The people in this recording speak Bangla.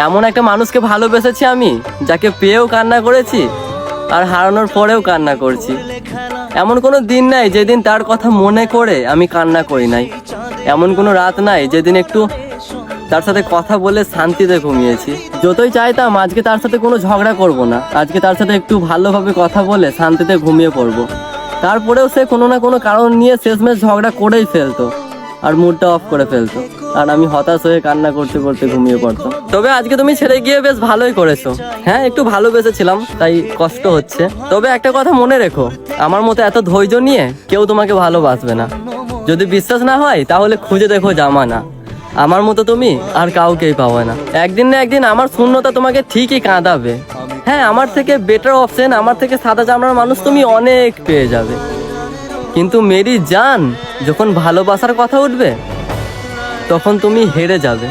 এমন একটা মানুষকে ভালোবেসেছি আমি, যাকে পেয়েও কান্না করেছি আর হারানোর পরেও কান্না করছি। এমন কোনো দিন নাই যেদিন তার কথা মনে করে আমি কান্না করি নাই। এমন কোনো রাত নাই যেদিন একটু তার সাথে কথা বলে শান্তিতে ঘুমিয়েছি। যতই চাইতাম আজকে তার সাথে কোনো ঝগড়া করব না, আজকে তার সাথে একটু ভালোভাবে কথা বলে শান্তিতে ঘুমিয়ে পড়বো। তারপরেও সে কোনো না কোনো কারণ নিয়ে শেষমেশ ঝগড়া করেই ফেলতো আর মুডটা অফ করে ফেলতো, আর আমি হতাশ হয়ে কান্না করতে করতে ঘুমিয়ে পড়তাম। তবে আজকে তুমি ছেড়ে গিয়ে বেশ ভালোই করেছো। হ্যাঁ, একটু ভালোবেসেছিলাম তাই কষ্ট হচ্ছে। তবে একটা কথা মনে রেখো, আমার মতো এত ধৈর্য নিয়ে কেউ তোমাকে ভালোবাসবে না। যদি বিশ্বাস না হয় তাহলে খুঁজে দেখো জামানা, আমার মতো তুমি আর কাউকেই পাবে না। একদিন না একদিন আমার শূন্যতা তোমাকে ঠিকই কাঁদাবে। হ্যাঁ, আমার থেকে বেটার অপশন, আমার থেকে সাদা চামড়ার মানুষ তুমি অনেক পেয়ে যাবে, কিন্তু মেরি জান, যখন ভালোবাসার কথা উঠবে তখন তুমি হেরে যাবে।